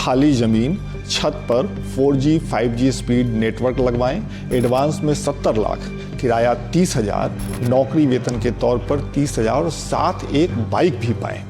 खाली ज़मीन, छत पर 4G 5G स्पीड नेटवर्क लगवाएं, एडवांस में 70 लाख, किराया 30,000, नौकरी वेतन के तौर पर 30,000 और साथ एक बाइक भी पाएं।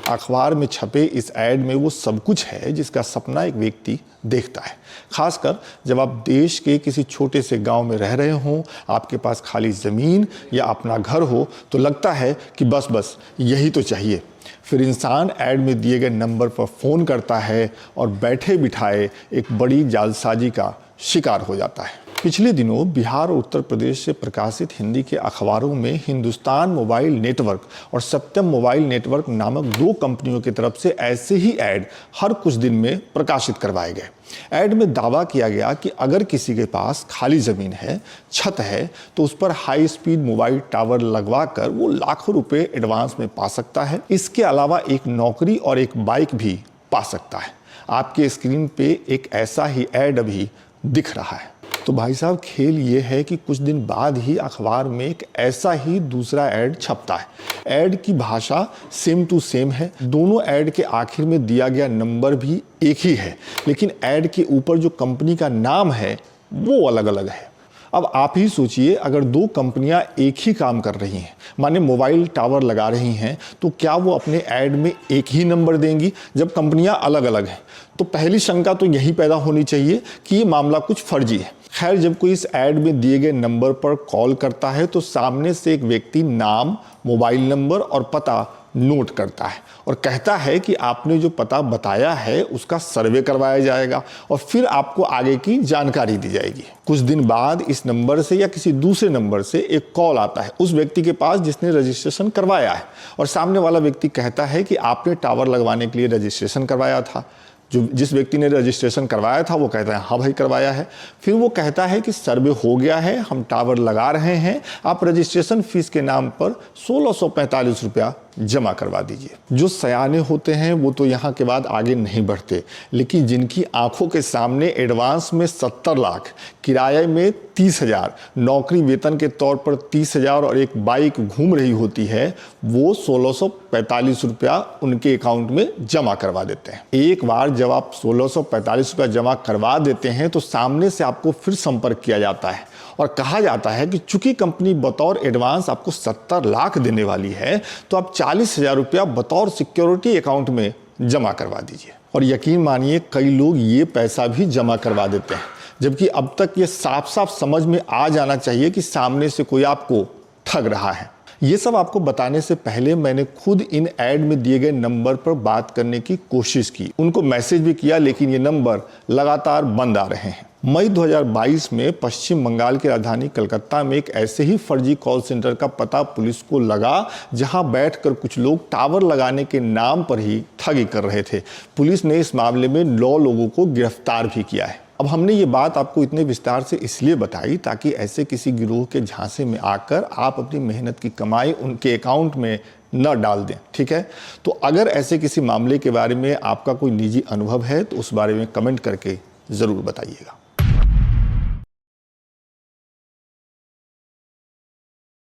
अखबार में छपे इस ऐड में वो सब कुछ है जिसका सपना एक व्यक्ति देखता है। खासकर जब आप देश के किसी छोटे से गांव में रह रहे हों, आपके पास खाली ज़मीन या अपना घर हो, तो लगता है कि बस यही तो चाहिए। फिर इंसान ऐड में दिए गए नंबर पर फ़ोन करता है और बैठे बिठाए एक बड़ी जालसाजी का शिकार हो जाता है। पिछले दिनों बिहार और उत्तर प्रदेश से प्रकाशित हिंदी के अखबारों में हिंदुस्तान मोबाइल नेटवर्क और सत्यम मोबाइल नेटवर्क नामक 2 कंपनियों की तरफ से ऐसे ही ऐड हर कुछ दिन में प्रकाशित करवाए गए। ऐड में दावा किया गया कि अगर किसी के पास खाली ज़मीन है, छत है, तो उस पर हाई स्पीड मोबाइल टावर लगवाकर वो लाखों रुपए एडवांस में पा सकता है। इसके अलावा एक नौकरी और एक बाइक भी पा सकता है। आपके स्क्रीन पे एक ऐसा ही ऐड अभी दिख रहा है। तो भाई साहब, खेल ये है कि कुछ दिन बाद ही अखबार में एक ऐसा ही दूसरा ऐड छपता है। ऐड की भाषा सेम टू सेम है, दोनों ऐड के आखिर में दिया गया नंबर भी एक ही है, लेकिन ऐड के ऊपर जो कंपनी का नाम है वो अलग अलग है। अब आप ही सोचिए, अगर 2 कंपनियां एक ही काम कर रही हैं, माने मोबाइल टावर लगा रही हैं, तो क्या वो अपने ऐड में एक ही नंबर देंगी जब कंपनियां अलग अलग हैं? तो पहली शंका तो यही पैदा होनी चाहिए कि ये मामला कुछ फर्जी है। खैर, जब कोई इस ऐड में दिए गए नंबर पर कॉल करता है तो सामने से एक व्यक्ति नाम, मोबाइल नंबर और पता नोट करता है और कहता है कि आपने जो पता बताया है उसका सर्वे करवाया जाएगा और फिर आपको आगे की जानकारी दी जाएगी। कुछ दिन बाद इस नंबर से या किसी दूसरे नंबर से एक कॉल आता है उस व्यक्ति के पास जिसने रजिस्ट्रेशन करवाया है और सामने वाला व्यक्ति कहता है कि आपने टावर लगवाने के लिए रजिस्ट्रेशन करवाया था। जिस व्यक्ति ने रजिस्ट्रेशन करवाया था वो कहता है हाँ भाई करवाया है। फिर वो कहता है कि सर्वे हो गया है, हम टावर लगा रहे हैं, आप रजिस्ट्रेशन फीस के नाम पर 1645 रुपया जमा करवा दीजिए। जो सयाने होते हैं वो तो यहाँ के बाद आगे नहीं बढ़ते, लेकिन जिनकी आंखों के सामने एडवांस में 70 लाख, किराए में 30,000, नौकरी वेतन के तौर पर 30,000 और एक बाइक घूम रही होती है, वो 1645 रुपया उनके अकाउंट में जमा करवा देते हैं। एक बार जब आप 1645 रुपया जमा करवा देते हैं तो सामने से आपको फिर संपर्क किया जाता है और कहा जाता है कि चूंकि कंपनी बतौर एडवांस आपको 70 लाख देने वाली है, तो आप 40,000 रुपया बतौर सिक्योरिटी अकाउंट में जमा करवा दीजिए। और यकीन मानिए, कई लोग ये पैसा भी जमा करवा देते हैं, जबकि अब तक ये साफ साफ समझ में आ जाना चाहिए कि सामने से कोई आपको ठग रहा है। ये सब आपको बताने से पहले मैंने खुद इन ऐड में दिए गए नंबर पर बात करने की कोशिश की, उनको मैसेज भी किया, लेकिन ये नंबर लगातार बंद आ रहे हैं। मई 2022 में पश्चिम बंगाल की राजधानी कलकत्ता में एक ऐसे ही फर्जी कॉल सेंटर का पता पुलिस को लगा, जहां बैठकर कुछ लोग टावर लगाने के नाम पर ही ठगी कर रहे थे। पुलिस ने इस मामले में 9 लोगों को गिरफ्तार भी किया है। अब हमने ये बात आपको इतने विस्तार से इसलिए बताई ताकि ऐसे किसी गिरोह के झांसे में आकर आप अपनी मेहनत की कमाई उनके अकाउंट में न डाल दें, ठीक है? तो अगर ऐसे किसी मामले के बारे में आपका कोई निजी अनुभव है तो उस बारे में कमेंट करके ज़रूर बताइएगा।